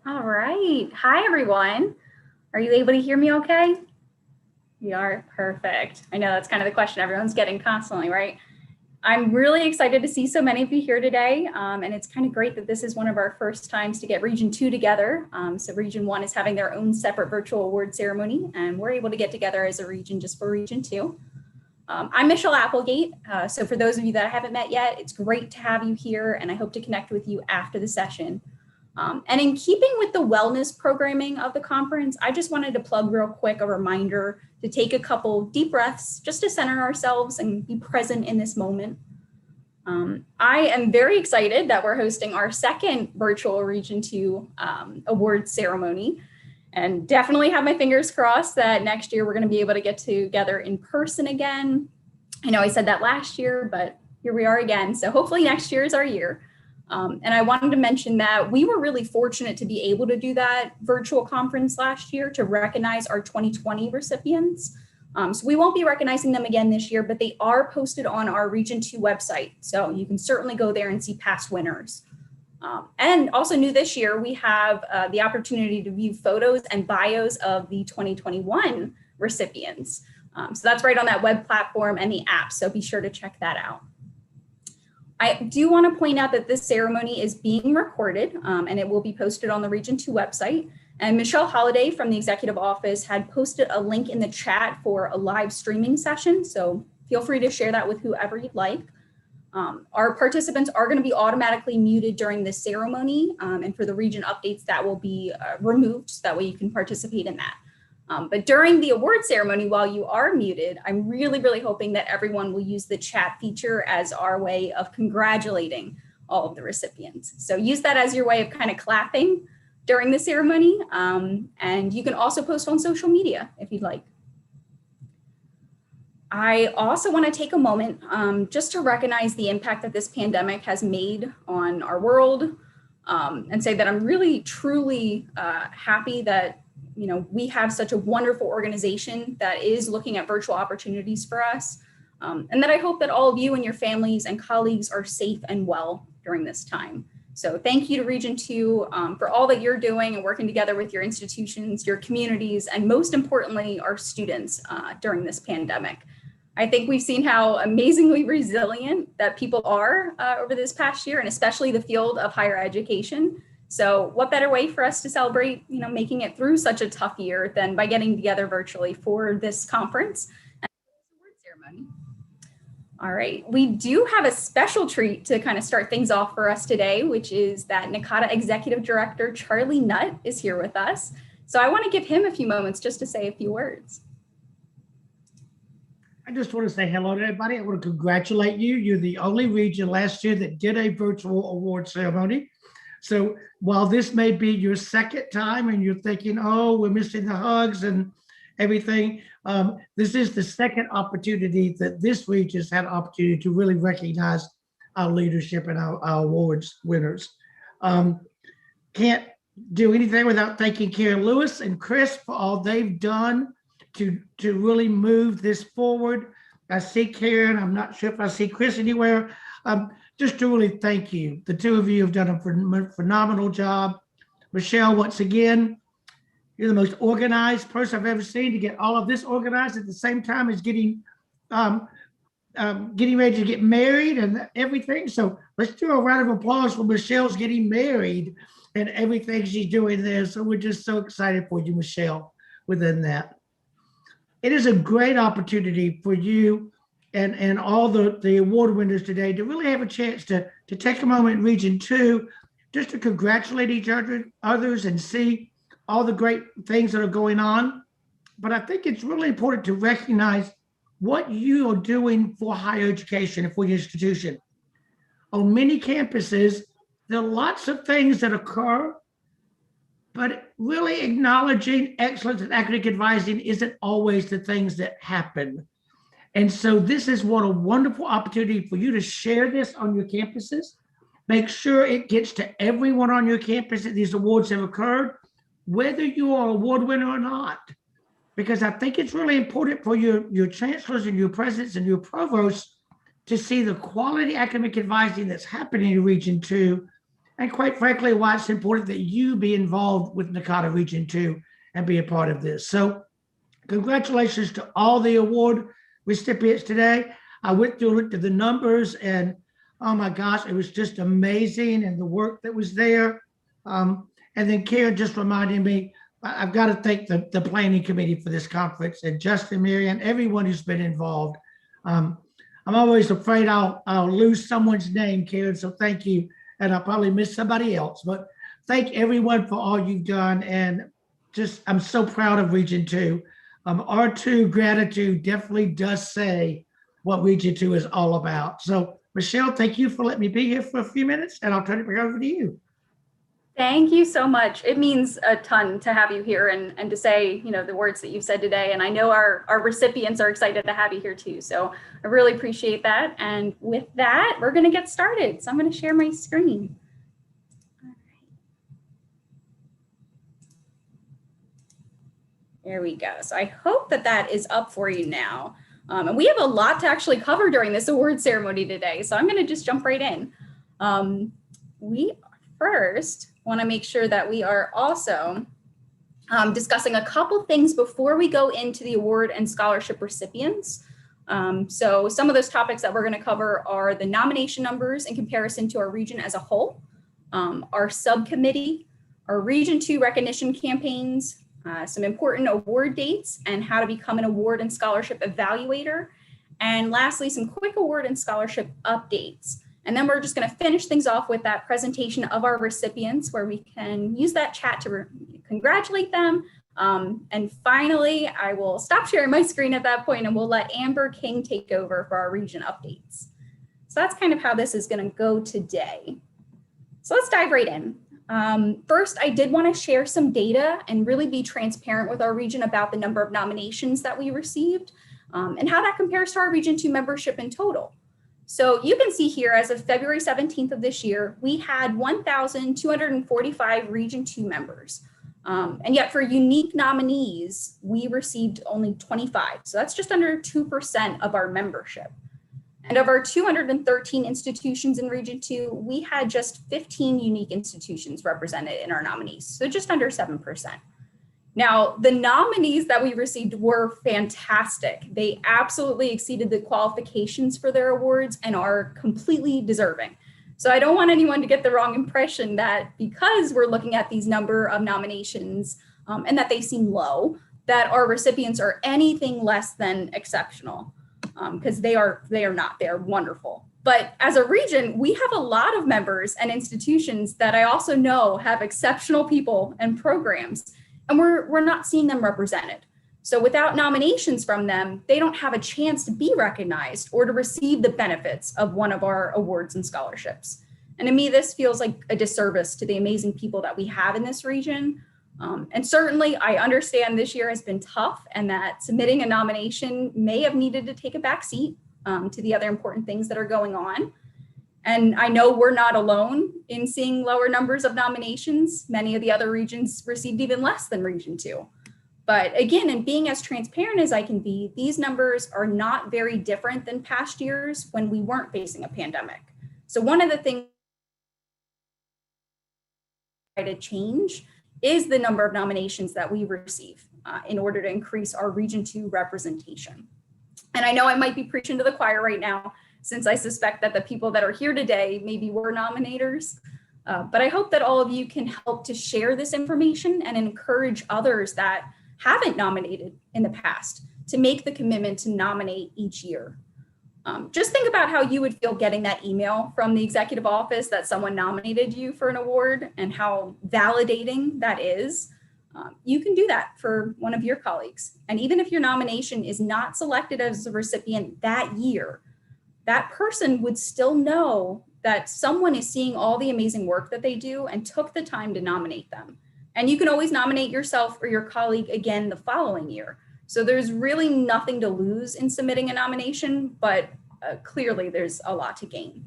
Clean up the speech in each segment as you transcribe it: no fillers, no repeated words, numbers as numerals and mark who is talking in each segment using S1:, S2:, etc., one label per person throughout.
S1: All right. Hi, everyone. Are you able to hear me okay? We are. Perfect. I know that's kind of the question everyone's getting constantly, right? I'm really excited to see so many of you here today. And it's kind of great that this is one of our first times to get Region 2 together. So Region 1 is having their own separate virtual award ceremony, and we're able to get together as a region just for Region 2. I'm Michelle Applegate. So for those of you that I haven't met yet, it's great to have you here, and I hope to connect with you after the session. And in keeping with the wellness programming of the conference, I just wanted to plug real quick a reminder to take a couple deep breaths just to center ourselves and be present in this moment. I am very excited that we're hosting our second virtual Region 2 awards ceremony, and definitely have my fingers crossed that next year we're going to be able to get together in person again. I know I said that last year, but here we are again. So hopefully next year is our year. And I wanted to mention that we were really fortunate to be able to do that virtual conference last year to recognize our 2020 recipients. So we won't be recognizing them again this year, but they are posted on our Region 2 website. So you can certainly go there and see past winners. And also new this year, we have the opportunity to view photos and bios of the 2021 recipients. So that's right on that web platform and the app. So be sure to check that out. I do want to point out that this ceremony is being recorded and it will be posted on the Region 2 website. And Michelle Holliday from the executive office had posted a link in the chat for a live streaming session. So feel free to share that with whoever you'd like. Our participants are going to be automatically muted during this ceremony. And for the region updates, that will be removed so that way you can participate in that. But during the award ceremony, while you are muted, I'm really hoping that everyone will use the chat feature as our way of congratulating all of the recipients. So use that as your way of kind of clapping during the ceremony. And you can also post on social media if you'd like. I also want to take a moment just to recognize the impact that this pandemic has made on our world and say that I'm really, truly happy that we have such a wonderful organization that is looking at virtual opportunities for us. And that I hope that all of you and your families and colleagues are safe and well during this time. So thank you to Region 2 for all that you're doing and working together with your institutions, your communities, and most importantly, our students during this pandemic. I think we've seen how amazingly resilient that people are over this past year, and especially the field of higher education. So what better way for us to celebrate, making it through such a tough year than by getting together virtually for this conference and the award ceremony. All right, we do have a special treat to kind of start things off for us today, which is that NACADA Executive Director Charlie Nutt is here with us. So I want to give him a few moments just to say a few words.
S2: I just want to say hello to everybody. I want to congratulate you. You're the only region last year that did a virtual award ceremony. So while this may be your second time and you're thinking, oh, we're missing the hugs and everything, this is the second opportunity that this region's had an opportunity to really recognize our leadership and our awards winners. Can't do anything without thanking Karen Lewis and Chris for all they've done to really move this forward. I see Karen, I'm not sure if I see Chris anywhere. Just to really thank you. The two of you have done a phenomenal job. Michelle, once again, you're the most organized person I've ever seen to get all of this organized at the same time as getting ready to get married and everything. So let's do a round of applause for Michelle's getting married and everything she's doing there. So we're just so excited for you, Michelle, within that. It is a great opportunity for you and all the award winners today to really have a chance to take a moment in Region 2 just to congratulate each other, others, and see all the great things that are going on. But I think it's really important to recognize what you are doing for higher education and for your institution. On many campuses, there are lots of things that occur, but really acknowledging excellence in academic advising isn't always the things that happen. And so this is what a wonderful opportunity for you to share this on your campuses. Make sure it gets to everyone on your campus that these awards have occurred, whether you are an award winner or not. Because I think it's really important for your chancellors and your presidents and your provosts to see the quality academic advising that's happening in Region 2 and quite frankly, why it's important that you be involved with NACADA Region 2 and be a part of this. So congratulations to all the award recipients today. I went through and looked at the numbers, and oh my gosh, it was just amazing, and the work that was there. And then Karen just reminded me, I've got to thank the planning committee for this conference, and Justin, Marianne, everyone who's been involved. I'm always afraid I'll lose someone's name, Karen, so thank you. And I'll probably miss somebody else, but thank everyone for all you've done. And just, I'm so proud of Region 2. R2 gratitude definitely does say what Region 2 is all about. So Michelle, thank you for letting me be here for a few minutes, and I'll turn it back over to you.
S1: Thank you so much. It means a ton to have you here and to say, the words that you've said today. And I know our recipients are excited to have you here too. So I really appreciate that. And with that, we're going to get started. So I'm going to share my screen. All right. There we go. So I hope that is up for you now. And we have a lot to actually cover during this award ceremony today. So I'm going to just jump right in. We first want to make sure that we are also discussing a couple things before we go into the award and scholarship recipients. So some of those topics that we're going to cover are the nomination numbers in comparison to our region as a whole, our subcommittee, our Region 2 recognition campaigns, some important award dates and how to become an award and scholarship evaluator, and lastly, some quick award and scholarship updates. And then we're just going to finish things off with that presentation of our recipients where we can use that chat to congratulate them. And finally, I will stop sharing my screen at that point and we'll let Amber King take over for our region updates. So that's kind of how this is going to go today. So let's dive right in. First, I did want to share some data and really be transparent with our region about the number of nominations that we received and how that compares to our Region 2 membership in total. So you can see here, as of February 17th of this year, we had 1,245 Region 2 members. And yet for unique nominees, we received only 25. So that's just under 2% of our membership. And of our 213 institutions in Region 2, we had just 15 unique institutions represented in our nominees. So just under 7%. Now, the nominees that we received were fantastic. They absolutely exceeded the qualifications for their awards and are completely deserving. So I don't want anyone to get the wrong impression that because we're looking at these number of nominations and that they seem low, that our recipients are anything less than exceptional, because they are not. They're wonderful. But as a region, we have a lot of members and institutions that I also know have exceptional people and programs. And we're not seeing them represented. So without nominations from them, they don't have a chance to be recognized or to receive the benefits of one of our awards and scholarships. And to me, this feels like a disservice to the amazing people that we have in this region. And certainly I understand this year has been tough and that submitting a nomination may have needed to take a back seat to the other important things that are going on. And I know we're not alone in seeing lower numbers of nominations. Many of the other regions received even less than Region 2. But again, in being as transparent as I can be, these numbers are not very different than past years when we weren't facing a pandemic. So one of the things to change is the number of nominations that we receive in order to increase our Region 2 representation. And I know I might be preaching to the choir right now, since I suspect that the people that are here today maybe were nominators. But I hope that all of you can help to share this information and encourage others that haven't nominated in the past to make the commitment to nominate each year. Just think about how you would feel getting that email from the executive office that someone nominated you for an award and how validating that is. You can do that for one of your colleagues. And even if your nomination is not selected as a recipient that year, that person would still know that someone is seeing all the amazing work that they do and took the time to nominate them. And you can always nominate yourself or your colleague again the following year. So there's really nothing to lose in submitting a nomination, but clearly there's a lot to gain.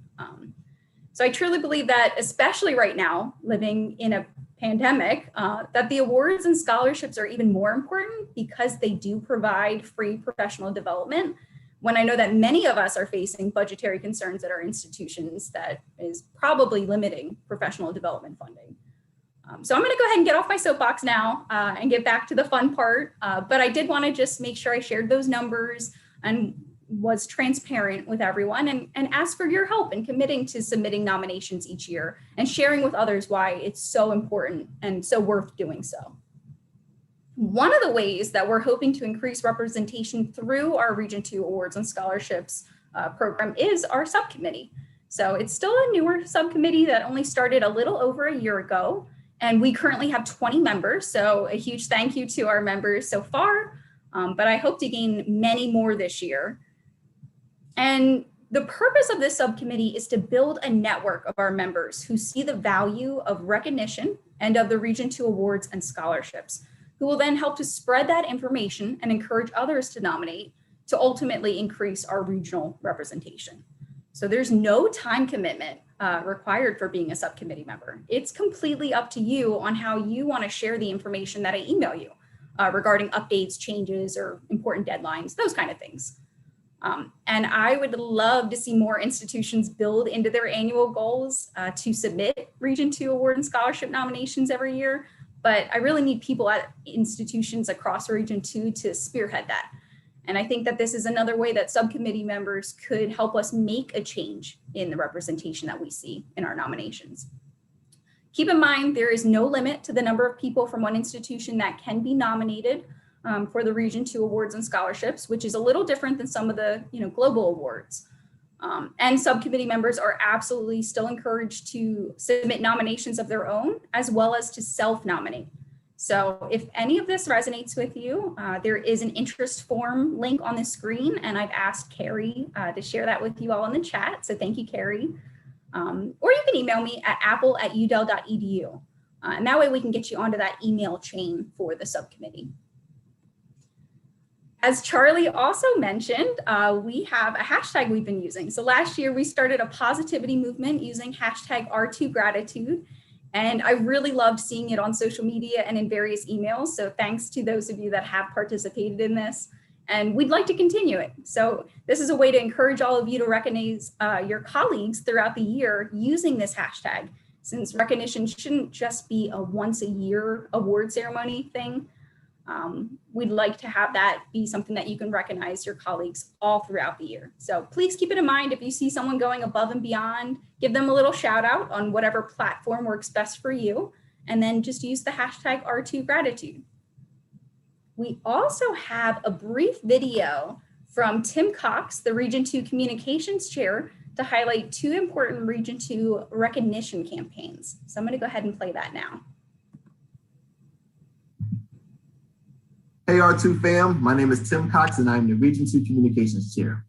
S1: So I truly believe that, especially right now, living in a pandemic, that the awards and scholarships are even more important because they do provide free professional development. when I know that many of us are facing budgetary concerns at our institutions that is probably limiting professional development funding. So I'm going to go ahead and get off my soapbox now and get back to the fun part. But I did want to just make sure I shared those numbers and was transparent with everyone and ask for your help in committing to submitting nominations each year and sharing with others why it's so important and so worth doing so. One of the ways that we're hoping to increase representation through our Region 2 Awards and Scholarships program is our subcommittee. So it's still a newer subcommittee that only started a little over a year ago, and we currently have 20 members. So a huge thank you to our members so far, but I hope to gain many more this year. And the purpose of this subcommittee is to build a network of our members who see the value of recognition and of the Region 2 Awards and Scholarships, who will then help to spread that information and encourage others to nominate to ultimately increase our regional representation. So there's no time commitment required for being a subcommittee member. It's completely up to you on how you want to share the information that I email you regarding updates, changes, or important deadlines, those kind of things. And I would love to see more institutions build into their annual goals to submit Region 2 Award and Scholarship nominations every year. But I really need people at institutions across Region 2 to spearhead that. And I think that this is another way that subcommittee members could help us make a change in the representation that we see in our nominations. Keep in mind, there is no limit to the number of people from one institution that can be nominated for the Region 2 Awards and Scholarships, which is a little different than some of the global awards. And subcommittee members are absolutely still encouraged to submit nominations of their own, as well as to self-nominate. So if any of this resonates with you, there is an interest form link on the screen, and I've asked Carrie to share that with you all in the chat. So thank you, Carrie. Or you can email me at apple@udel.edu. And that way we can get you onto that email chain for the subcommittee. As Charlie also mentioned, we have a hashtag we've been using. So last year we started a positivity movement using hashtag #R2Gratitude. And I really loved seeing it on social media and in various emails. So thanks to those of you that have participated in this. And we'd like to continue it. So this is a way to encourage all of you to recognize your colleagues throughout the year using this hashtag, since recognition shouldn't just be a once a year award ceremony thing. We'd like to have that be something that you can recognize your colleagues all throughout the year. So please keep it in mind if you see someone going above and beyond, give them a little shout out on whatever platform works best for you, and then just use the hashtag #R2Gratitude. We also have a brief video from Tim Cox, the Region 2 Communications Chair, to highlight 2 important Region 2 recognition campaigns. So I'm going to go ahead and play that now.
S3: Hey R2 fam, my name is Tim Cox and I'm the Region 2 Communications Chair.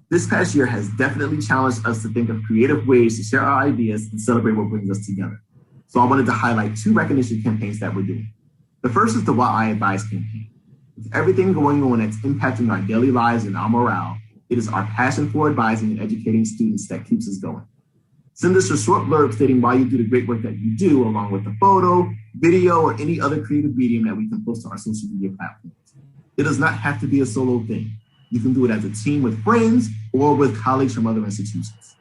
S3: This past year has definitely challenged us to think of creative ways to share our ideas and celebrate what brings us together. So I wanted to highlight 2 recognition campaigns that we're doing. The first is the What I Advise campaign. With everything going on that's impacting our daily lives and our morale, it is our passion for advising and educating students that keeps us going. Send us a short blurb stating why you do the great work that you do, along with a photo, video, or any other creative medium that we can post on our social media platforms. It does not have to be a solo thing. You can do it as a team with friends or with colleagues from other institutions.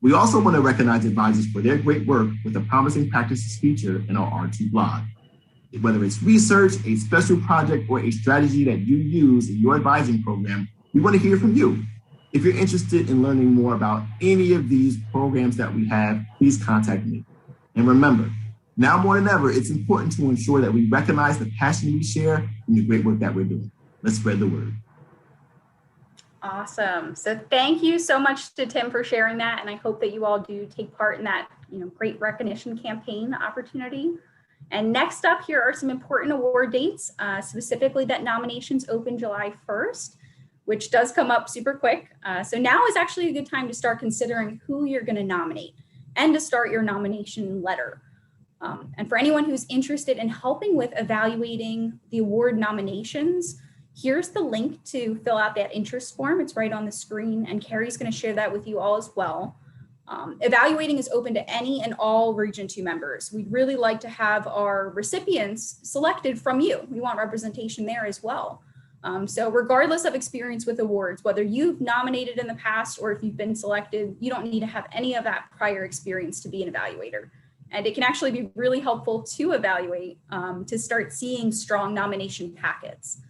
S3: We also want to recognize advisors for their great work with the Promising Practices feature in our R2 blog. Whether it's research, a special project, or a strategy that you use in your advising program, we want to hear from you. If you're interested in learning more about any of these programs that we have, please contact me. And remember, now more than ever, it's important to ensure that we recognize the passion we share and the great work that we're doing. Let's spread the word.
S1: Awesome. So thank you so much to Tim for sharing that. And I hope that you all do take part in that great recognition campaign opportunity. And next up, here are some important award dates, specifically that nominations open July 1st. Which does come up super quick. So now is actually a good time to start considering who you're going to nominate and to start your nomination letter. And for anyone who's interested in helping with evaluating the award nominations, here's the link to fill out that interest form. It's right on the screen, and Carrie's going to share that with you all as well. Evaluating is open to any and all Region 2 members. We'd really like to have our recipients selected from you. We want representation there as well. So regardless of experience with awards, whether you've nominated in the past or if you've been selected, you don't need to have any of that prior experience to be an evaluator. And it can actually be really helpful to evaluate to start seeing strong nomination packets.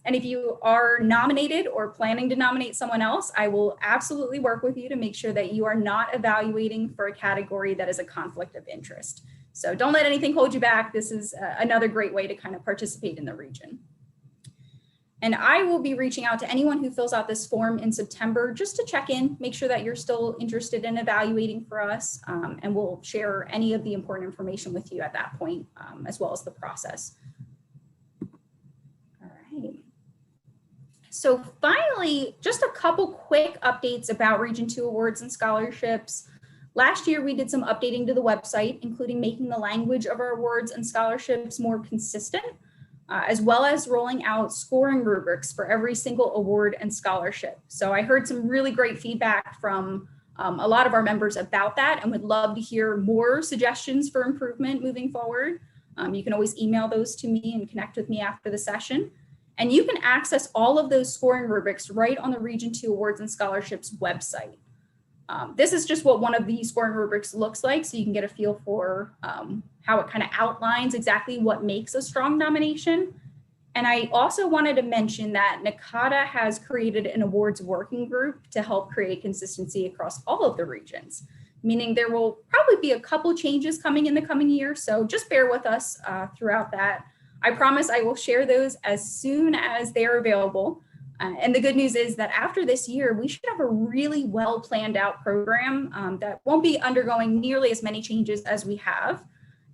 S1: And if you are nominated or planning to nominate someone else, I will absolutely work with you to make sure that you are not evaluating for a category that is a conflict of interest. So don't let anything hold you back. This is another great way to kind of participate in the region. And I will be reaching out to anyone who fills out this form in September just to check in, make sure that you're still interested in evaluating for us, and we'll share any of the important information with you at that point, as well as the process. All right. So finally, just a couple quick updates about Region 2 awards and scholarships. Last year, we did some updating to the website, including making the language of our awards and scholarships more consistent, as well as rolling out scoring rubrics for every single award and scholarship. So I heard some really great feedback from a lot of our members about that and would love to hear more suggestions for improvement moving forward. You can always email those to me and connect with me after the session. And you can access all of those scoring rubrics right on the Region 2 Awards and Scholarships website. This is just what one of the scoring rubrics looks like, so you can get a feel for how it kind of outlines exactly what makes a strong nomination. And I also wanted to mention that NACADA has created an awards working group to help create consistency across all of the regions, meaning there will probably be a couple changes coming in the coming year, so just bear with us throughout that. I promise I will share those as soon as they are available. And the good news is that after this year, we should have a really well planned out program that won't be undergoing nearly as many changes as we have.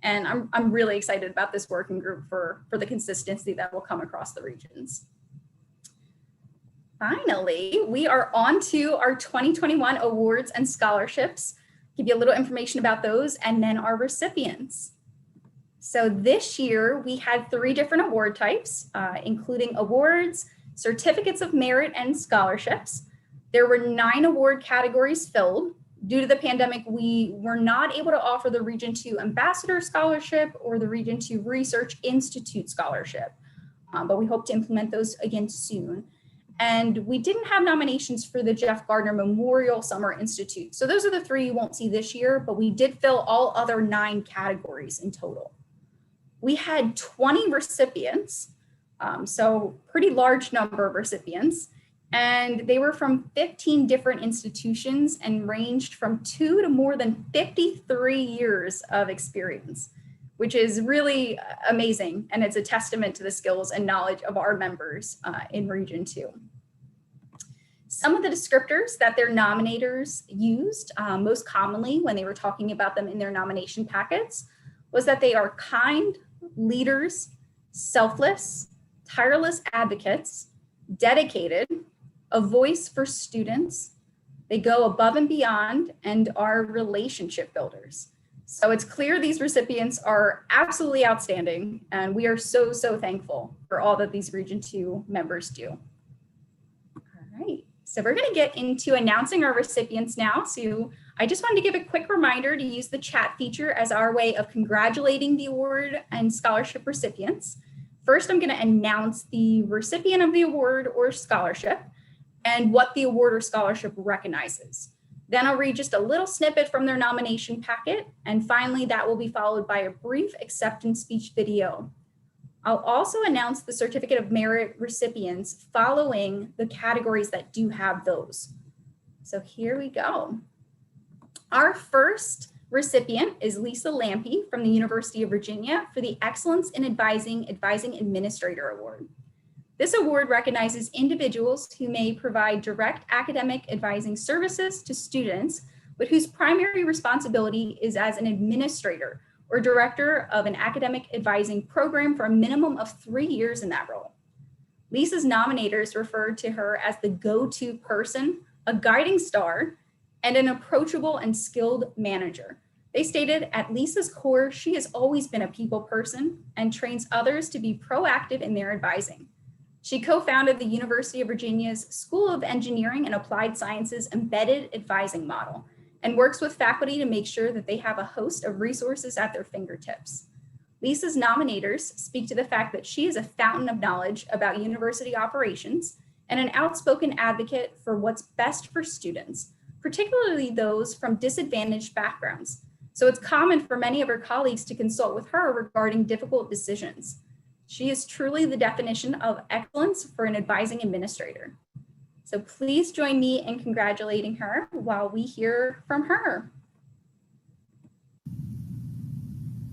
S1: And I'm really excited about this working group for the consistency that will come across the regions. Finally, we are on to our 2021 awards and scholarships. Give you a little information about those and then our recipients. So this year we had 3 different award types, including awards, certificates of merit, and scholarships. There were 9 award categories filled. Due to the pandemic, we were not able to offer the Region 2 Ambassador Scholarship or the Region 2 Research Institute Scholarship, but we hope to implement those again soon. And we didn't have nominations for the Jeff Gardner Memorial Summer Institute. So those are the 3 you won't see this year, but we did fill all other 9 categories in total. We had 20 recipients, so pretty large number of recipients, and they were from 15 different institutions and ranged from 2 to more than 53 years of experience, which is really amazing. And it's a testament to the skills and knowledge of our members in Region 2. Some of the descriptors that their nominators used most commonly when they were talking about them in their nomination packets was that they are kind, leaders, selfless, tireless advocates, dedicated, a voice for students, they go above and beyond, and are relationship builders. So it's clear these recipients are absolutely outstanding, and we are so, so thankful for all that these Region 2 members do. All right, so we're gonna get into announcing our recipients now. So I just wanted to give a quick reminder to use the chat feature as our way of congratulating the award and scholarship recipients. First, I'm gonna announce the recipient of the award or scholarship and what the award or scholarship recognizes. Then I'll read just a little snippet from their nomination packet. And finally, that will be followed by a brief acceptance speech video. I'll also announce the Certificate of Merit recipients following the categories that do have those. So here we go. Our first recipient is Lisa Lampe from the University of Virginia for the Excellence in Advising Administrator Award. This award recognizes individuals who may provide direct academic advising services to students, but whose primary responsibility is as an administrator or director of an academic advising program for a minimum of 3 years in that role. Lisa's nominators referred to her as the go-to person, a guiding star, and an approachable and skilled manager. They stated, at Lisa's core, she has always been a people person and trains others to be proactive in their advising. She co-founded the University of Virginia's School of Engineering and Applied Sciences Embedded Advising Model and works with faculty to make sure that they have a host of resources at their fingertips. Lisa's nominators speak to the fact that she is a fountain of knowledge about university operations and an outspoken advocate for what's best for students, particularly those from disadvantaged backgrounds. So it's common for many of her colleagues to consult with her regarding difficult decisions. She is truly the definition of excellence for an advising administrator. So please join me in congratulating her while we hear from her.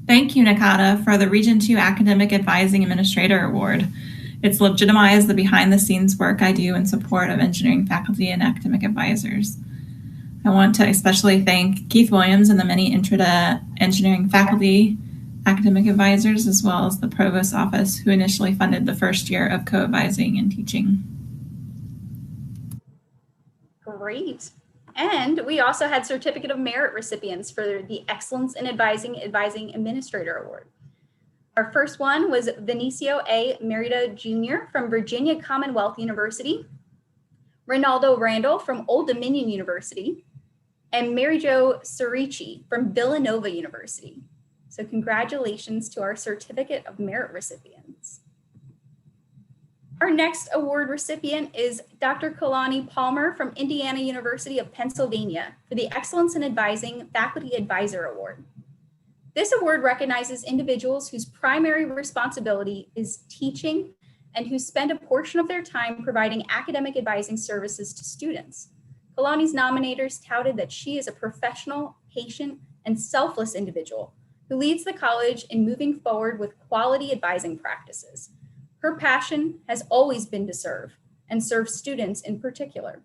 S4: Thank you, NACADA, for the Region 2 Academic Advising Administrator Award. It's legitimized the behind-the-scenes work I do in support of engineering faculty and academic advisors. I want to especially thank Keith Williams and the many Intrada engineering faculty, academic advisors, as well as the Provost's office, who initially funded the first year of co-advising and teaching.
S1: Great. And we also had Certificate of Merit recipients for the Excellence in Advising Administrator Award. Our first one was Vinicio A. Merida Jr. from Virginia Commonwealth University, Ronaldo Randall from Old Dominion University, and Mary Jo Cerici from Villanova University. So congratulations to our Certificate of Merit recipients. Our next award recipient is Dr. Kalani Palmer from Indiana University of Pennsylvania for the Excellence in Advising Faculty Advisor Award. This award recognizes individuals whose primary responsibility is teaching and who spend a portion of their time providing academic advising services to students. Kalani's nominators touted that she is a professional, patient, and selfless individual who leads the college in moving forward with quality advising practices. Her passion has always been to serve, and serve students in particular.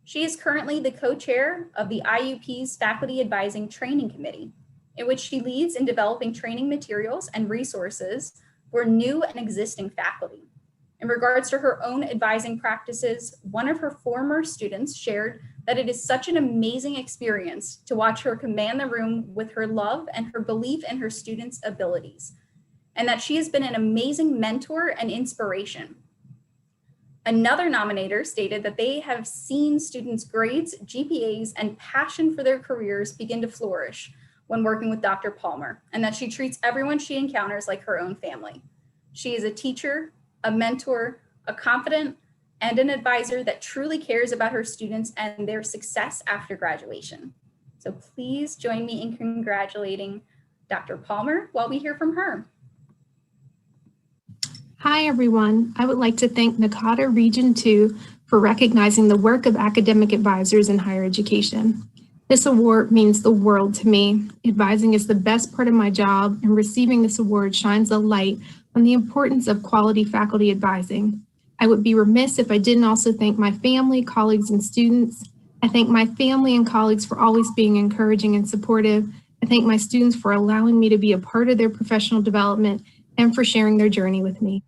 S1: She is currently the co-chair of the IUP's Faculty Advising Training Committee, in which she leads in developing training materials and resources for new and existing faculty. In regards to her own advising practices, one of her former students shared that it is such an amazing experience to watch her command the room with her love and her belief in her students' abilities, and that she has been an amazing mentor and inspiration. Another nominator stated that they have seen students' grades, GPAs, and passion for their careers begin to flourish when working with Dr. Palmer, and that she treats everyone she encounters like her own family. She is a teacher, a mentor, a confidant, and an advisor that truly cares about her students and their success after graduation. So please join me in congratulating Dr. Palmer while we hear from her.
S5: Hi, everyone. I would like to thank NACADA Region 2 for recognizing the work of academic advisors in higher education. This award means the world to me. Advising is the best part of my job, and receiving this award shines a light on the importance of quality faculty advising. I would be remiss if I didn't also thank my family, colleagues, and students. I thank my family and colleagues for always being encouraging and supportive. I thank my students for allowing me to be a part of their professional development and for sharing their journey with me.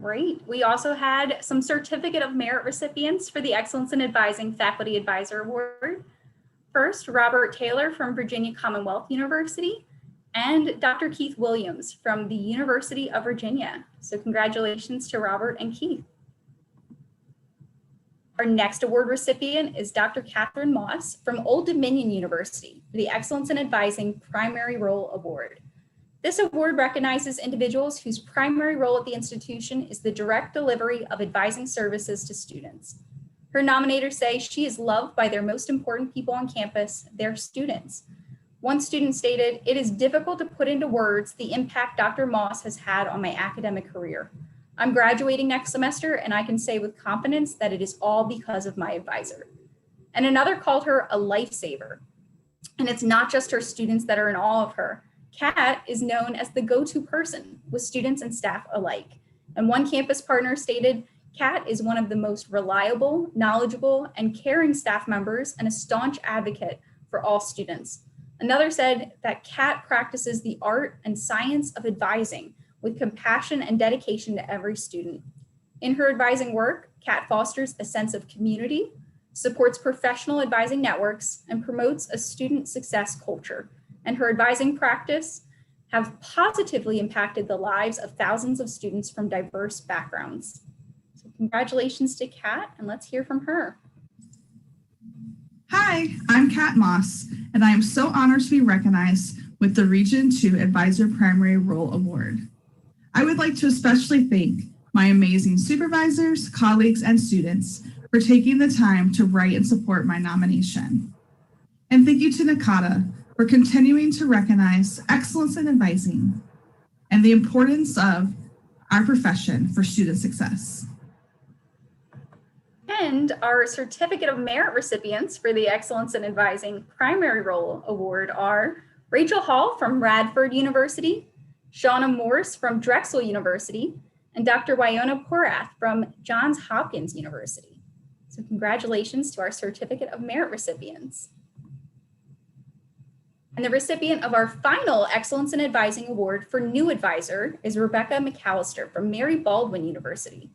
S1: Great. We also had some Certificate of Merit recipients for the Excellence in Advising Faculty Advisor Award. First, Robert Taylor from Virginia Commonwealth University, and Dr. Keith Williams from the University of Virginia. So congratulations to Robert and Keith. Our next award recipient is Dr. Catherine Moss from Old Dominion University for the Excellence in Advising Primary Role Award. This award recognizes individuals whose primary role at the institution is the direct delivery of advising services to students. Her nominators say she is loved by their most important people on campus, their students. One student stated, "It is difficult to put into words the impact Dr. Moss has had on my academic career. I'm graduating next semester, and I can say with confidence that it is all because of my advisor." And another called her a lifesaver. And it's not just her students that are in awe of her. Kat is known as the go-to person with students and staff alike. And one campus partner stated, "Kat is one of the most reliable, knowledgeable, and caring staff members and a staunch advocate for all students." Another said that Kat practices the art and science of advising with compassion and dedication to every student. In her advising work, Kat fosters a sense of community, supports professional advising networks, and promotes a student success culture. And her advising practice have positively impacted the lives of thousands of students from diverse backgrounds. So congratulations to Kat, and let's hear from her.
S6: Hi, I'm Kat Moss, and I am so honored to be recognized with the Region 2 Advisor Primary Role Award. I would like to especially thank my amazing supervisors, colleagues, and students for taking the time to write and support my nomination. And thank you to NACADA for continuing to recognize excellence in advising and the importance of our profession for student success.
S1: And our Certificate of Merit recipients for the Excellence in Advising Primary Role Award are Rachel Hall from Radford University, Shauna Morse from Drexel University, and Dr. Wyona Porath from Johns Hopkins University. So congratulations to our Certificate of Merit recipients. And the recipient of our final Excellence in Advising Award for New Advisor is Rebecca McCallister from Mary Baldwin University.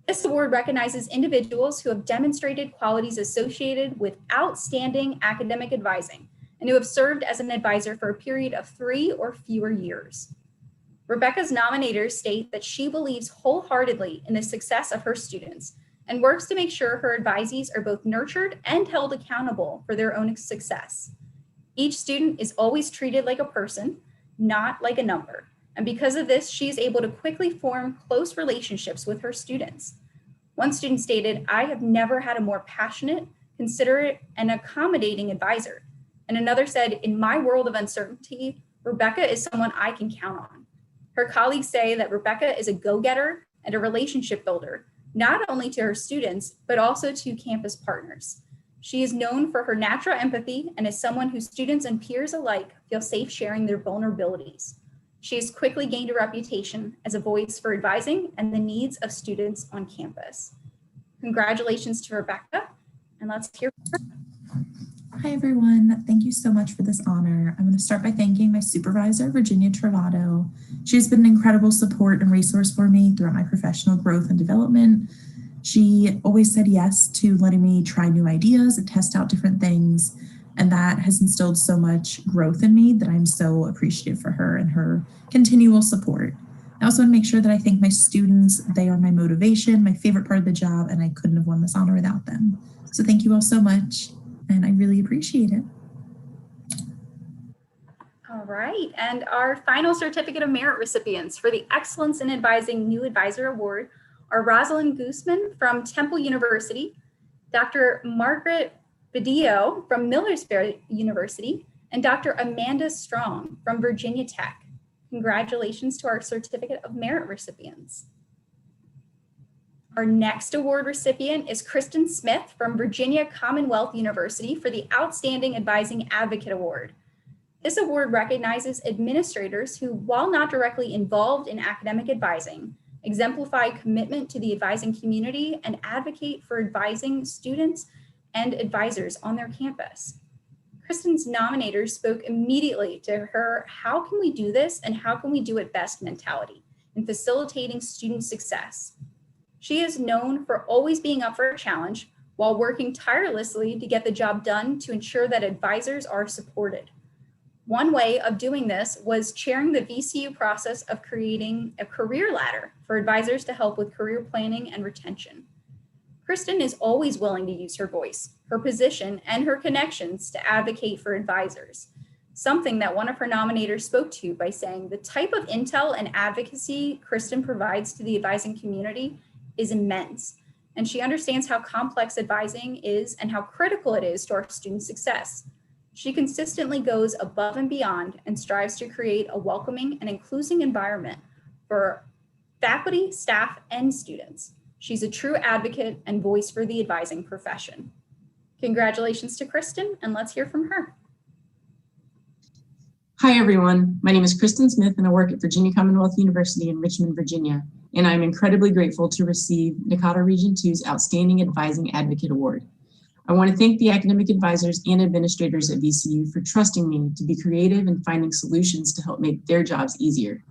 S1: This award recognizes individuals who have demonstrated qualities associated with outstanding academic advising and who have served as an advisor for a period of 3 or fewer years. Rebecca's nominators state that she believes wholeheartedly in the success of her students and works to make sure her advisees are both nurtured and held accountable for their own success. Each student is always treated like a person, not like a number. And because of this, she is able to quickly form close relationships with her students. One student stated, "I have never had a more passionate, considerate, and accommodating advisor." And another said, "In my world of uncertainty, Rebecca is someone I can count on." Her colleagues say that Rebecca is a go-getter and a relationship builder, not only to her students, but also to campus partners. She is known for her natural empathy and is someone who students and peers alike feel safe sharing their vulnerabilities. She has quickly gained a reputation as a voice for advising and the needs of students on campus. Congratulations to Rebecca, and let's hear from her.
S7: Hi, everyone. Thank you so much for this honor. I'm going to start by thanking my supervisor, Virginia Travado. She has been an incredible support and resource for me throughout my professional growth and development. She always said yes to letting me try new ideas and test out different things. And that has instilled so much growth in me that I'm so appreciative for her and her continual support. I also want to make sure that I thank my students. They are my motivation, my favorite part of the job, and I couldn't have won this honor without them. So thank you all so much, and I really appreciate it.
S1: All right, and our final Certificate of Merit recipients for the Excellence in Advising New Advisor Award are Rosalind Guzman from Temple University, Dr. Margaret Badillo from Millersville University, and Dr. Amanda Strong from Virginia Tech. Congratulations to our Certificate of Merit recipients. Our next award recipient is Kirsten Smith from Virginia Commonwealth University for the Outstanding Advising Advocate Award. This award recognizes administrators who, while not directly involved in academic advising, exemplify commitment to the advising community and advocate for advising students and advisors on their campus. Kristen's nominators spoke immediately to her "how can we do this and how can we do it best" mentality in facilitating student success. She is known for always being up for a challenge while working tirelessly to get the job done to ensure that advisors are supported. One way of doing this was chairing the VCU process of creating a career ladder for advisors to help with career planning and retention. Kirsten is always willing to use her voice, her position, and her connections to advocate for advisors, something that one of her nominators spoke to by saying, "The type of intel and advocacy Kirsten provides to the advising community is immense, and she understands how complex advising is and how critical it is to our student success. She consistently goes above and beyond and strives to create a welcoming and inclusive environment for faculty, staff, and students. She's a true advocate and voice for the advising profession." Congratulations to Kirsten, and let's hear from her.
S8: Hi, everyone. My name is Kirsten Smith, and I work at Virginia Commonwealth University in Richmond, Virginia. And I'm incredibly grateful to receive NACADA Region 2's Outstanding Advising Advocate Award. I want to thank the academic advisors and administrators at VCU for trusting me to be creative and finding solutions to help make their jobs easier.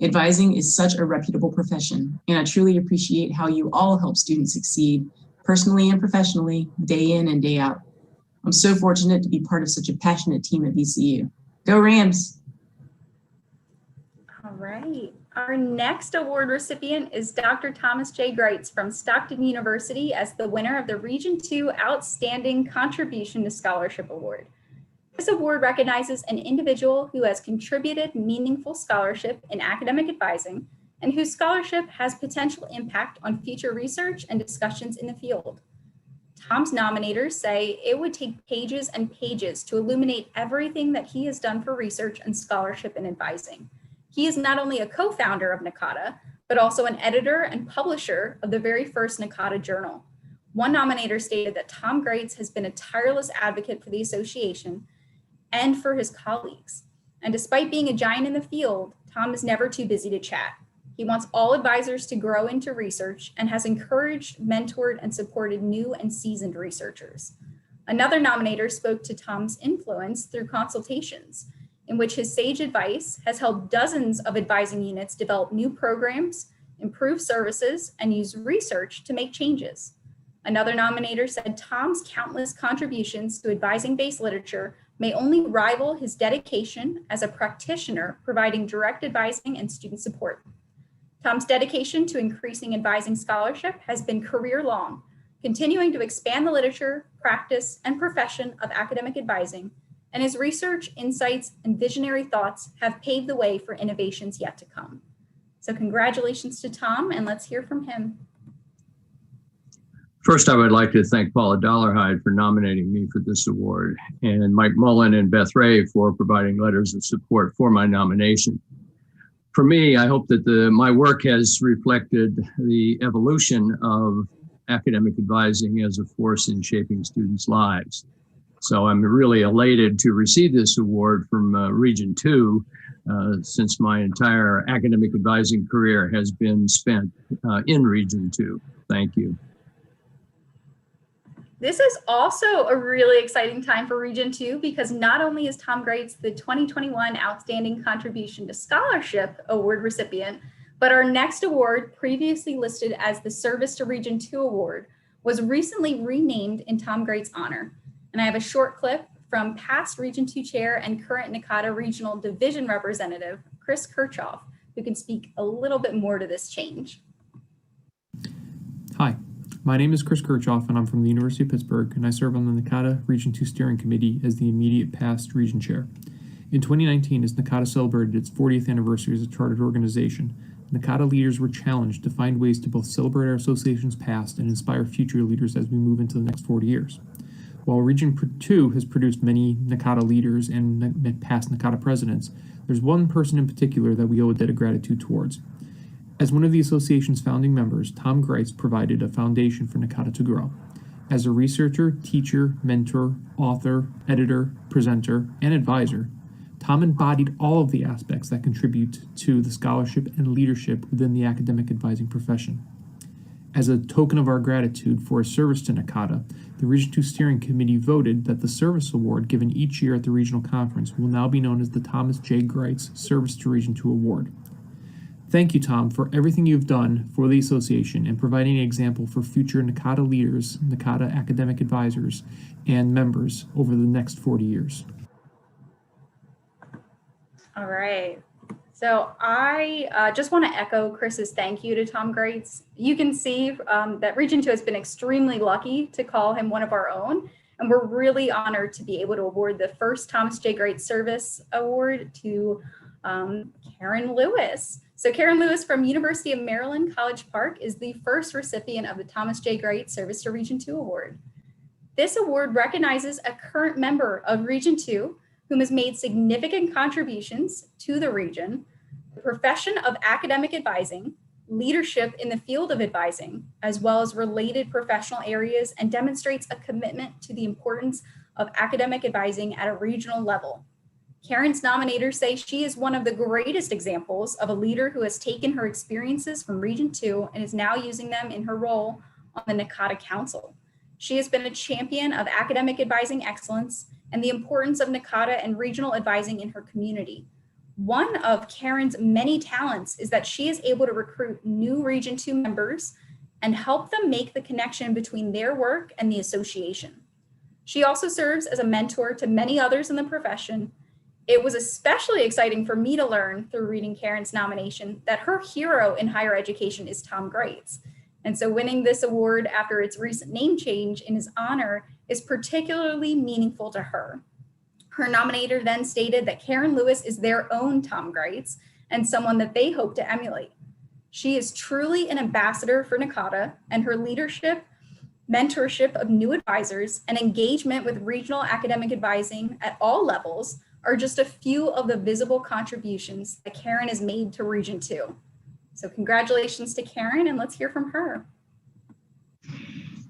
S8: Advising is such a reputable profession, and I truly appreciate how you all help students succeed personally and professionally, day in and day out. I'm so fortunate to be part of such a passionate team at VCU. Go Rams!
S1: All right. Our next award recipient is Dr. Thomas J. Greitz from Stockton University as the winner of the Region 2 Outstanding Contribution to Scholarship Award. This award recognizes an individual who has contributed meaningful scholarship in academic advising and whose scholarship has potential impact on future research and discussions in the field. Tom's nominators say it would take pages and pages to illuminate everything that he has done for research and scholarship and advising. He is not only a co-founder of NACADA, but also an editor and publisher of the very first NACADA journal. One nominator stated that Tom Greitz has been a tireless advocate for the association and for his colleagues. And despite being a giant in the field, Tom is never too busy to chat. He wants all advisors to grow into research and has encouraged, mentored, and supported new and seasoned researchers. Another nominator spoke to Tom's influence through consultations, in which his sage advice has helped dozens of advising units develop new programs, improve services, and use research to make changes. Another nominator said Tom's countless contributions to advising-based literature may only rival his dedication as a practitioner providing direct advising and student support. Tom's dedication to increasing advising scholarship has been career-long, continuing to expand the literature, practice, and profession of academic advising, and his research, insights, and visionary thoughts have paved the way for innovations yet to come. So congratulations to Tom, and let's hear from him.
S9: First, I would like to thank Paula Dollarhide for nominating me for this award, and Mike Mullen and Beth Ray for providing letters of support for my nomination. For me, I hope that my work has reflected the evolution of academic advising as a force in shaping students' lives. So I'm really elated to receive this award from Region 2, since my entire academic advising career has been spent in Region 2. Thank you.
S1: This is also a really exciting time for Region 2 because not only is Tom Greitz the 2021 Outstanding Contribution to Scholarship Award recipient, but our next award, previously listed as the Service to Region 2 Award, was recently renamed in Tom Greitz' honor. And I have a short clip from past Region 2 Chair and current NACADA Regional Division Representative, Chris Kirchhoff, who can speak a little bit more to this change.
S10: Hi. My name is Chris Kirchhoff, and I'm from the University of Pittsburgh, and I serve on the NACADA Region 2 Steering Committee as the immediate past Region Chair. In 2019, as NACADA celebrated its 40th anniversary as a chartered organization, NACADA leaders were challenged to find ways to both celebrate our association's past and inspire future leaders as we move into the next 40 years. While Region 2 has produced many NACADA leaders and past NACADA presidents, there's one person in particular that we owe a debt of gratitude towards. As one of the association's founding members, Tom Greitz provided a foundation for NACADA to grow. As a researcher, teacher, mentor, author, editor, presenter, and advisor, Tom embodied all of the aspects that contribute to the scholarship and leadership within the academic advising profession. As a token of our gratitude for his service to NACADA, the Region 2 Steering Committee voted that the service award given each year at the regional conference will now be known as the Thomas J. Greitz Service to Region 2 Award. Thank you, Tom, for everything you've done for the association and providing an example for future NACADA leaders, NACADA academic advisors, and members over the next 40 years.
S1: All right. So I just want to echo Chris's thank you to Tom Greitz. You can see that Region 2 has been extremely lucky to call him one of our own, and we're really honored to be able to award the first Thomas J. Greitz Service Award to Karen Lewis. So Karen Lewis from University of Maryland, College Park is the first recipient of the Thomas J. Greitz Service to Region 2 Award. This award recognizes a current member of Region 2 whom has made significant contributions to the region, the profession of academic advising, leadership in the field of advising, as well as related professional areas, and demonstrates a commitment to the importance of academic advising at a regional level. Karen's nominators say she is one of the greatest examples of a leader who has taken her experiences from Region 2 and is now using them in her role on the NACADA Council. She has been a champion of academic advising excellence and the importance of NACADA and regional advising in her community. One of Karen's many talents is that she is able to recruit new Region 2 members and help them make the connection between their work and the association. She also serves as a mentor to many others in the profession. It was especially exciting for me to learn through reading Karen's nomination that her hero in higher education is Tom Greitz. And so winning this award after its recent name change in his honor is particularly meaningful to her. Her nominator then stated that Karen Lewis is their own Tom Greitz and someone that they hope to emulate. She is truly an ambassador for NACADA, and her leadership, mentorship of new advisors, and engagement with regional academic advising at all levels are just a few of the visible contributions that Karen has made to Region 2. So congratulations to Karen, and let's hear from her.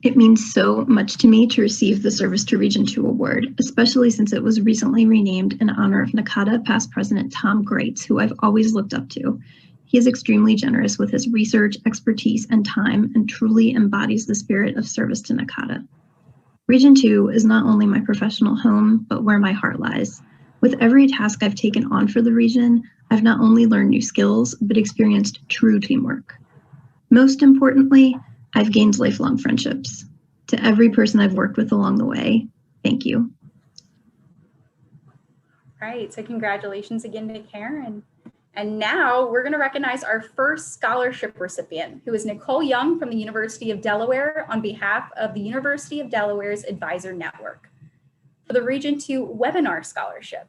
S11: It means so much to me to receive the Service to Region 2 award, especially since it was recently renamed in honor of NACADA past president Tom Greitz, who I've always looked up to. He is extremely generous with his research, expertise, and time, and truly embodies the spirit of service to NACADA. Region 2 is not only my professional home, but where my heart lies. With every task I've taken on for the region, I've not only learned new skills, but experienced true teamwork. Most importantly, I've gained lifelong friendships. To every person I've worked with along the way, thank you.
S1: Right, so congratulations again to Karen. And now we're gonna recognize our first scholarship recipient, who is Nicole Young from the University of Delaware on behalf of the University of Delaware's Advisor Network for the Region 2 Webinar Scholarship.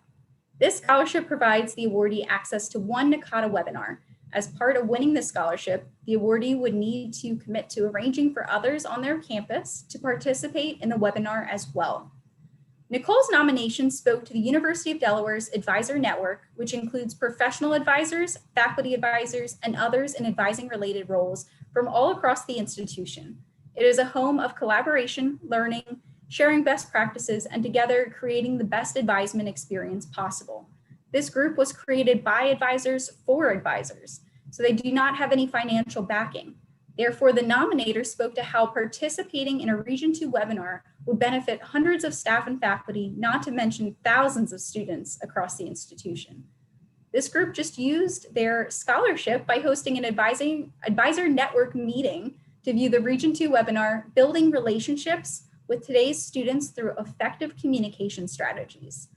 S1: This scholarship provides the awardee access to one NACADA webinar. As part of winning the scholarship, the awardee would need to commit to arranging for others on their campus to participate in the webinar as well. Nicole's nomination spoke to the University of Delaware's Advisor Network, which includes professional advisors, faculty advisors, and others in advising-related roles from all across the institution. It is a home of collaboration, learning, sharing best practices, and together creating the best advisement experience possible. This group was created by advisors for advisors, so they do not have any financial backing. Therefore, the nominator spoke to how participating in a Region 2 webinar would benefit hundreds of staff and faculty, not to mention thousands of students across the institution. This group just used their scholarship by hosting an advisor network meeting to view the Region 2 webinar, Building Relationships with Today's Students Through Effective Communication Strategies.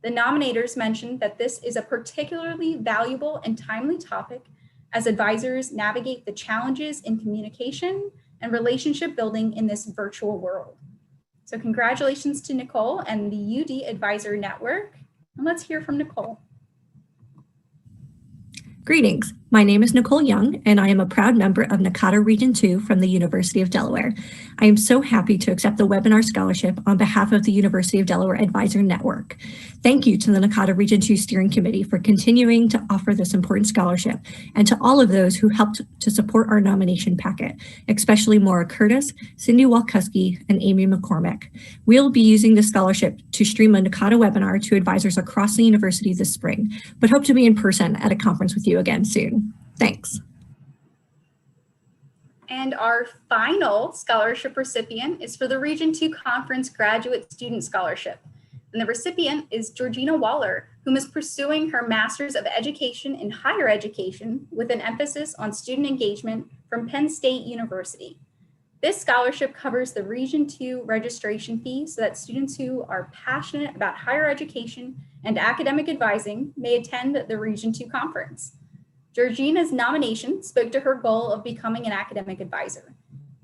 S1: The nominators mentioned that this is a particularly valuable and timely topic as advisors navigate the challenges in communication and relationship building in this virtual world. So congratulations to Nicole and the UD Advisor Network. And let's hear from Nicole.
S12: Greetings, my name is Nicole Young, and I am a proud member of NACADA Region 2 from the University of Delaware. I am so happy to accept the webinar scholarship on behalf of the University of Delaware Advisor Network. Thank you to the NACADA Region 2 Steering Committee for continuing to offer this important scholarship, and to all of those who helped to support our nomination packet, especially Maura Curtis, Cindy Walkuski, and Amy McCormick. We'll be using this scholarship to stream a NACADA webinar to advisors across the university this spring, but hope to be in person at a conference with you again soon. Thanks.
S1: And our final scholarship recipient is for the Region 2 Conference Graduate Student Scholarship. And the recipient is Georgina Waller, whom is pursuing her Master's of Education in Higher Education with an emphasis on student engagement from Penn State University. This scholarship covers the Region 2 registration fee so that students who are passionate about higher education and academic advising may attend the Region 2 conference. Georgina's nomination spoke to her goal of becoming an academic advisor.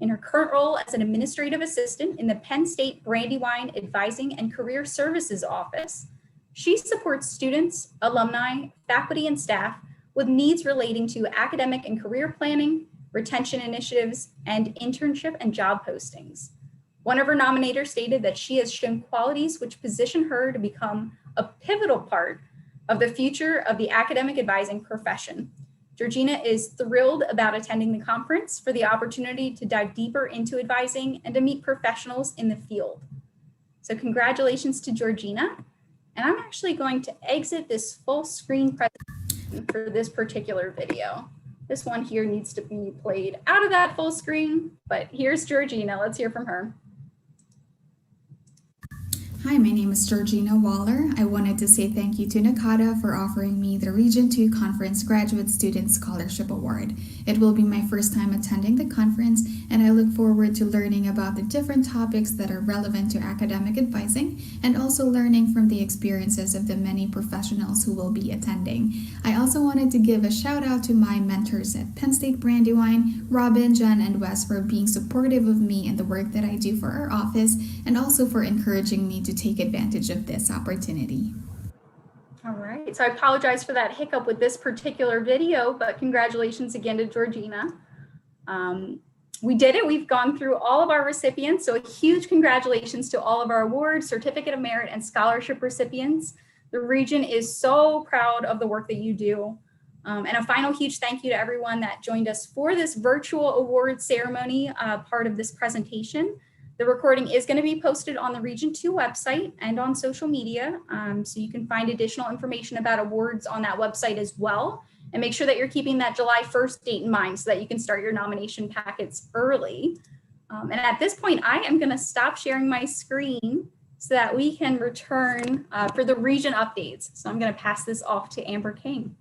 S1: In her current role as an administrative assistant in the Penn State Brandywine Advising and Career Services Office, she supports students, alumni, faculty, and staff with needs relating to academic and career planning, retention initiatives, and internship and job postings. One of her nominators stated that she has shown qualities which position her to become a pivotal part of the future of the academic advising profession. Georgina is thrilled about attending the conference for the opportunity to dive deeper into advising and to meet professionals in the field. So congratulations to Georgina. And I'm actually going to exit this full screen presentation for this particular video. This one here needs to be played out of that full screen, but here's Georgina. Let's hear from her.
S13: Hi, my name is Georgina Waller. I wanted to say thank you to NACADA for offering me the Region 2 Conference Graduate Student Scholarship Award. It will be my first time attending the conference, and I look forward to learning about the different topics that are relevant to academic advising and also learning from the experiences of the many professionals who will be attending. I also wanted to give a shout out to my mentors at Penn State Brandywine, Robin, Jen, and Wes for being supportive of me and the work that I do for our office, and also for encouraging me to to take advantage of this opportunity.
S1: All right, so I apologize for that hiccup with this particular video, but congratulations again to Georgina. We did it. We've gone through all of our recipients. So a huge congratulations to all of our awards, certificate of merit, and scholarship recipients. The region is so proud of the work that you do. And a final huge thank you to everyone that joined us for this virtual award ceremony part of this presentation. The recording is going to be posted on the Region 2 website and on social media. So you can find additional information about awards on that website as well. And make sure that you're keeping that July 1st date in mind so that you can start your nomination packets early. And at this point, I am going to stop sharing my screen so that we can return for the region updates. So I'm going to pass this off to Amber King.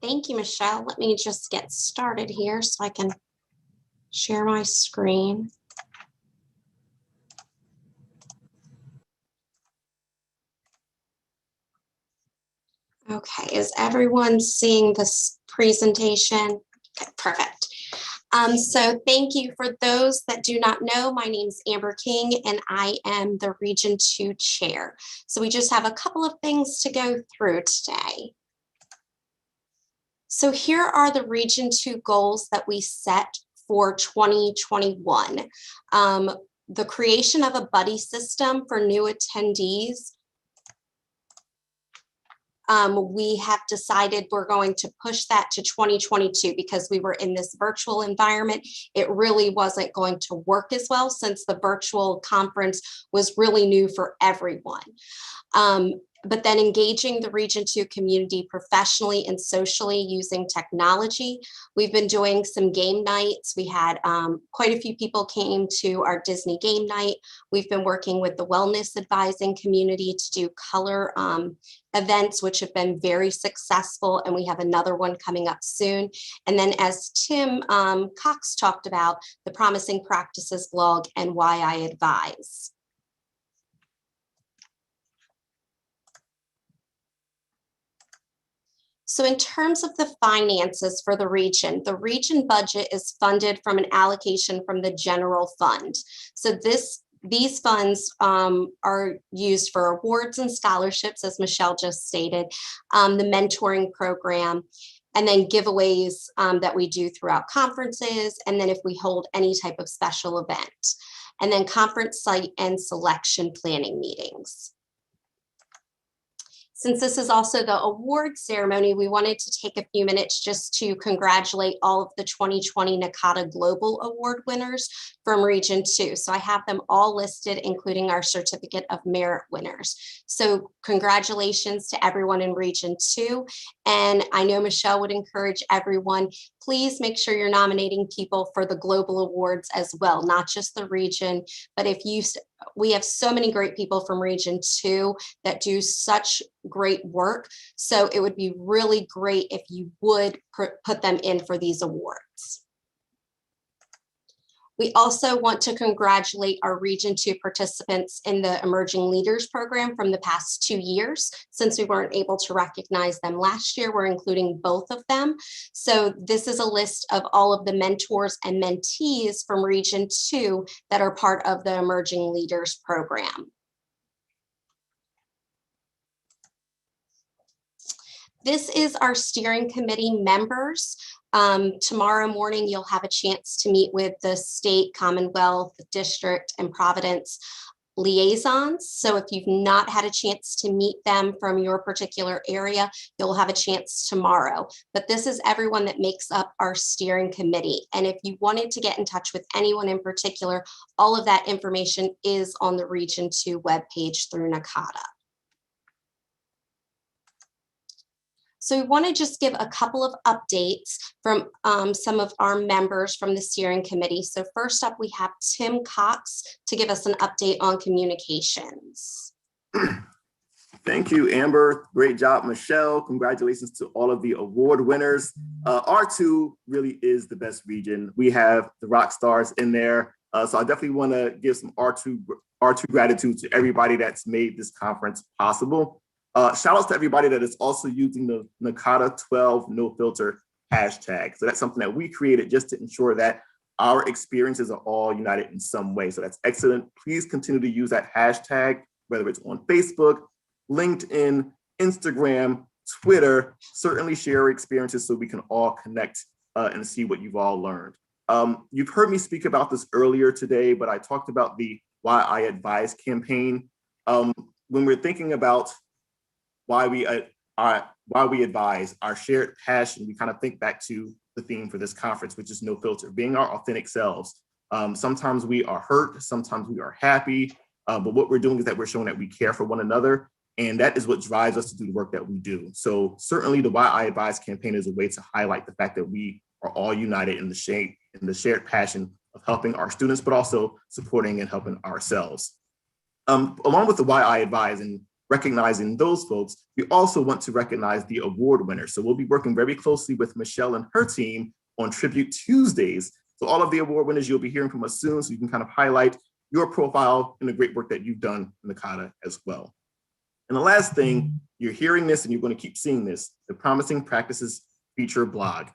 S14: Thank you, Michelle. Let me just get started here so I can share my screen. Okay, is everyone seeing this presentation? Okay, perfect. So thank you. For those that do not know, my name is Amber King and I am the Region 2 Chair. So we just have a couple of things to go through today. So here are the Region 2 goals that we set for 2021. The creation of a buddy system for new attendees. We have decided we're going to push that to 2022 because we were in this virtual environment. It really wasn't going to work as well since the virtual conference was really new for everyone. But then engaging the Region 2 community professionally and socially using technology. We've been doing some game nights. We had quite a few people came to our Disney game night. We've been working with the wellness advising community to do color events, which have been very successful. And we have another one coming up soon. And then as Tim Cox talked about, the Promising Practices blog and Why I Advise. So in terms of the finances for the region budget is funded from an allocation from the general fund. So these funds are used for awards and scholarships, as Michelle just stated, the mentoring program, and then giveaways that we do throughout conferences, and then if we hold any type of special event, and then conference site and selection planning meetings. Since this is also the award ceremony, we wanted to take a few minutes just to congratulate all of the 2020 NACADA Global Award winners from Region 2. So I have them all listed, including our Certificate of Merit winners. So congratulations to everyone in Region 2. And I know Michelle would encourage everyone, please make sure you're nominating people for the global awards as well, not just the region, but we have so many great people from Region 2 that do such great work. So it would be really great if you would put them in for these awards. We also want to congratulate our Region 2 participants in the Emerging Leaders Program from the past 2 years. Since we weren't able to recognize them last year, we're including both of them. So this is a list of all of the mentors and mentees from Region 2 that are part of the Emerging Leaders Program. This is our steering committee members. Tomorrow morning, you'll have a chance to meet with the state, Commonwealth, district, and Providence liaisons. So if you've not had a chance to meet them from your particular area, you'll have a chance tomorrow. But this is everyone that makes up our steering committee. And if you wanted to get in touch with anyone in particular, all of that information is on the Region 2 webpage through NACADA. So we want to just give a couple of updates from some of our members from the steering committee. So first up, we have Tim Cox to give us an update on communications.
S3: Thank you, Amber. Great job, Michelle. Congratulations to all of the award winners. R2 really is the best region. We have the rock stars in there. So I definitely want to give some R2 gratitude to everybody that's made this conference possible. Shout outs to everybody that is also using the NACADA 12 no filter hashtag. So that's something that we created just to ensure that our experiences are all united in some way. So that's excellent. Please continue to use that hashtag, whether it's on Facebook, LinkedIn, Instagram, Twitter. Certainly share your experiences so we can all connect and see what you've all learned. You've heard me speak about this earlier today, but I talked about the Why I Advise campaign. When we're thinking about why we advise, our shared passion, we kind of think back to the theme for this conference, which is no filter, being our authentic selves. Sometimes we are hurt, sometimes we are happy, but what we're doing is that we're showing that we care for one another, and that is what drives us to do the work that we do. So certainly the Why I Advise campaign is a way to highlight the fact that we are all united in the shared passion of helping our students, but also supporting and helping ourselves. Along with the Why I Advise and recognizing those folks, we also want to recognize the award winners. So we'll be working very closely with Michelle and her team on Tribute Tuesdays. So all of the award winners, you'll be hearing from us soon, so you can kind of highlight your profile and the great work that you've done in NACADA as well. And the last thing, you're hearing this and you're going to keep seeing this, the Promising Practices Feature blog.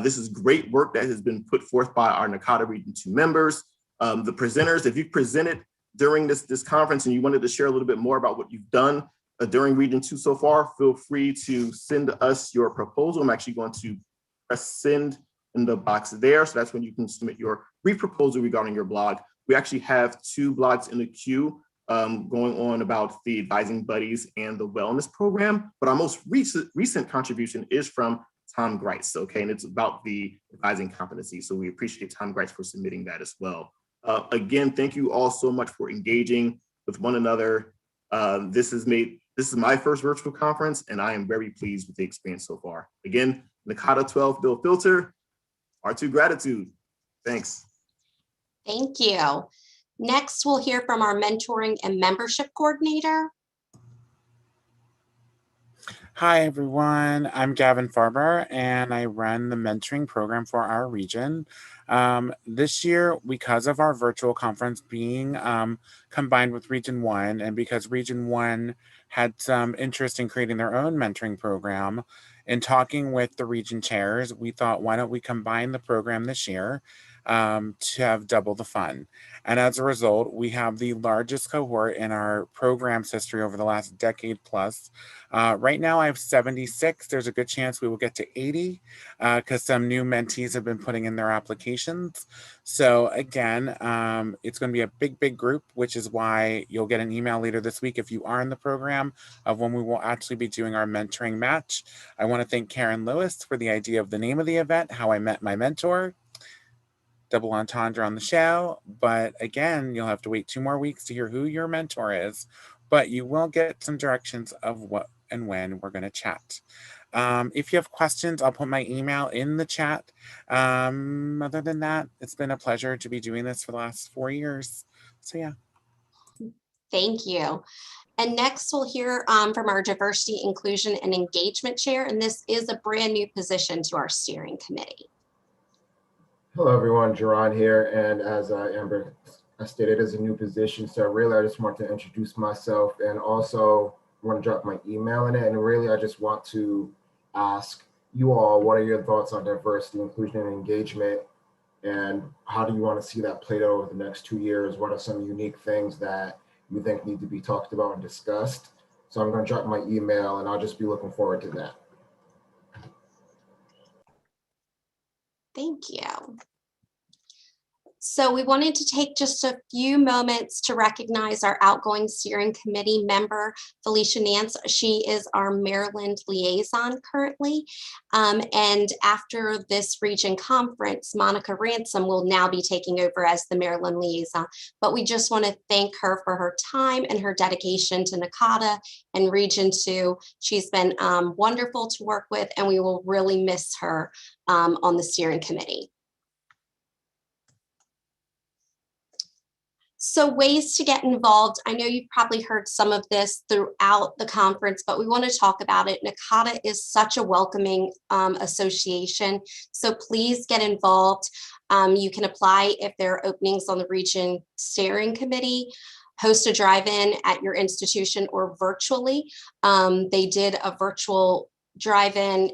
S3: This is great work that has been put forth by our NACADA Region 2 members. The presenters, if you presented during this conference and you wanted to share a little bit more about what you've done during Region 2 so far, feel free to send us your proposal. I'm actually going to press send in the box there. So that's when you can submit your brief proposal regarding your blog. We actually have 2 blogs in the queue going on about the Advising Buddies and the Wellness Program. But our most recent contribution is from Tom Greitz, okay? And it's about the advising competency. So we appreciate Tom Greitz for submitting that as well. Again, thank you all so much for engaging with one another. This is my first virtual conference, and I am very pleased with the experience so far. Again, NACADA 12 Bill Filter, R2 gratitude. Thanks.
S14: Thank you. Next, we'll hear from our mentoring and membership coordinator.
S15: Hi, everyone. I'm Gavin Farber, and I run the mentoring program for our region. This year, because of our virtual conference being combined with Region 1, and because Region 1 had some interest in creating their own mentoring program, in talking with the region chairs, we thought, why don't we combine the program this year to have double the fun? And as a result, we have the largest cohort in our program's history over the last decade plus. Right now I have 76. There's a good chance we will get to 80 because some new mentees have been putting in their applications. So again, it's going to be a big group, which is why you'll get an email later this week if you are in the program of when we will actually be doing our mentoring match. I want to thank Karen Lewis for the idea of the name of the event, How I Met My Mentor. Double entendre on the show, but again, you'll have to wait 2 more weeks to hear who your mentor is, but you will get some directions of what and when we're going to chat. If you have questions, I'll put my email in the chat. Other than that, it's been a pleasure to be doing this for the last 4 years. So yeah.
S14: Thank you. And next we'll hear from our Diversity, Inclusion, and Engagement Chair, and this is a brand new position to our steering committee.
S16: Hello, everyone. Jerron here, and as Amber stated, it's a new position, so really I just want to introduce myself and also want to drop my email in it. And really, I just want to ask you all, what are your thoughts on diversity, inclusion, and engagement, and how do you want to see that played out over the next 2 years? What are some unique things that you think need to be talked about and discussed? So I'm going to drop my email, and I'll just be looking forward to that.
S14: Thank you. So we wanted to take just a few moments to recognize our outgoing steering committee member, Felicia Nance. She is our Maryland liaison currently. And after this region conference, Monica Ransom will now be taking over as the Maryland liaison. But we just want to thank her for her time and her dedication to NACADA and Region 2. She's been wonderful to work with, and we will really miss her on the steering committee. So ways to get involved. I know you've probably heard some of this throughout the conference, but we want to talk about it. NACADA is such a welcoming association, so please get involved. You can apply if there are openings on the region steering committee, host a drive-in at your institution or virtually. They did a virtual drive-in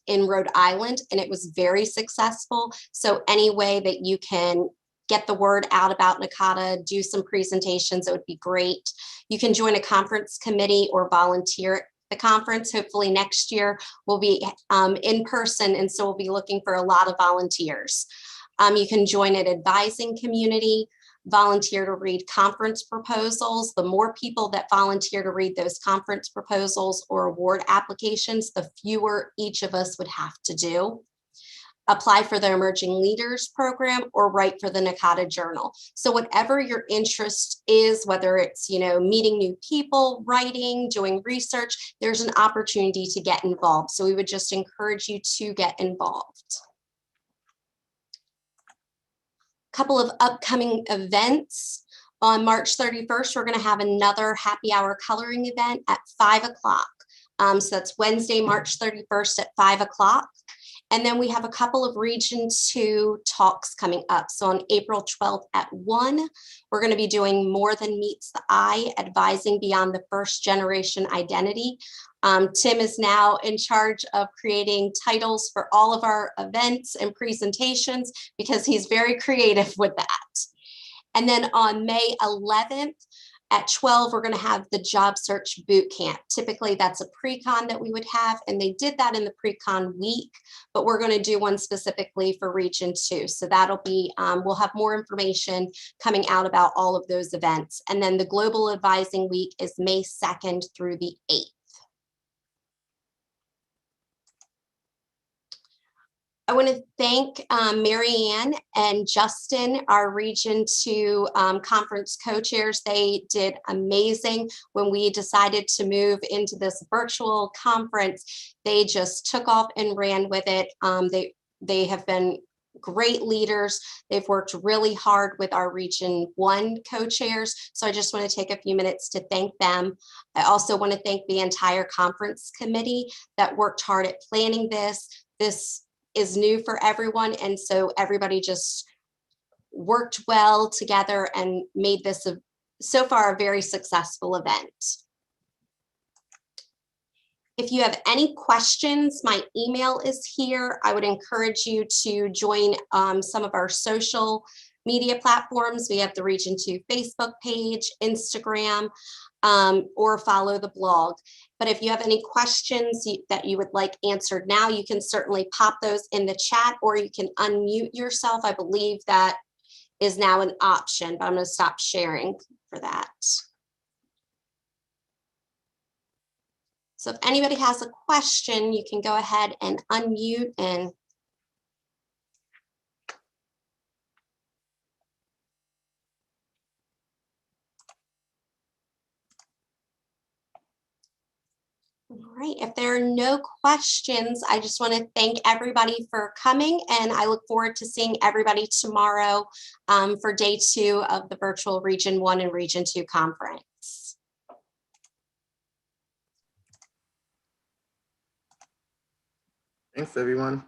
S14: in Rhode Island, and it was very successful. So any way that you can get the word out about NACADA, do some presentations, it would be great. You can join a conference committee or volunteer at the conference. Hopefully next year we'll be in person, and so we'll be looking for a lot of volunteers. You can join an advising community, volunteer to read conference proposals. The more people that volunteer to read those conference proposals or award applications, the fewer each of us would have to do. Apply for the Emerging Leaders Program or write for the NACADA Journal. So whatever your interest is, whether it's, meeting new people, writing, doing research, there's an opportunity to get involved. So we would just encourage you to get involved. Couple of upcoming events. On March 31st, we're going to have another happy hour coloring event at 5 o'clock. So that's Wednesday, March 31st at 5 o'clock. And then we have a couple of Region 2 talks coming up. So on April 12th at 1, we're going to be doing More Than Meets the Eye, Advising Beyond the First Generation Identity. Tim is now in charge of creating titles for all of our events and presentations because he's very creative with that. And then on May 11th at 12, we're going to have the Job Search Boot Camp. Typically that's a pre-con that we would have, and they did that in the pre-con week, but we're going to do one specifically for Region 2. So that'll be, we'll have more information coming out about all of those events. And then the Global Advising Week is May 2nd through the 8th. I want to thank Marianne and Justin, our Region 2 conference co-chairs. They did amazing when we decided to move into this virtual conference. They just took off and ran with it. They have been great leaders. They've worked really hard with our Region 1 co-chairs. So I just want to take a few minutes to thank them. I also want to thank the entire conference committee that worked hard at planning this. This is new for everyone, and so everybody just worked well together and made this so far a very successful event. If you have any questions, my email is here. I would encourage you to join some of our social media platforms. We have the Region 2 Facebook page, Instagram, or follow the blog. But if you have any questions that you would like answered now, you can certainly pop those in the chat, or you can unmute yourself. I believe that is now an option, but I'm going to stop sharing for that. So if anybody has a question, you can go ahead and unmute and great. If there are no questions, I just want to thank everybody for coming, and I look forward to seeing everybody tomorrow for day 2 of the virtual Region 1 and Region 2 conference.
S3: Thanks, everyone.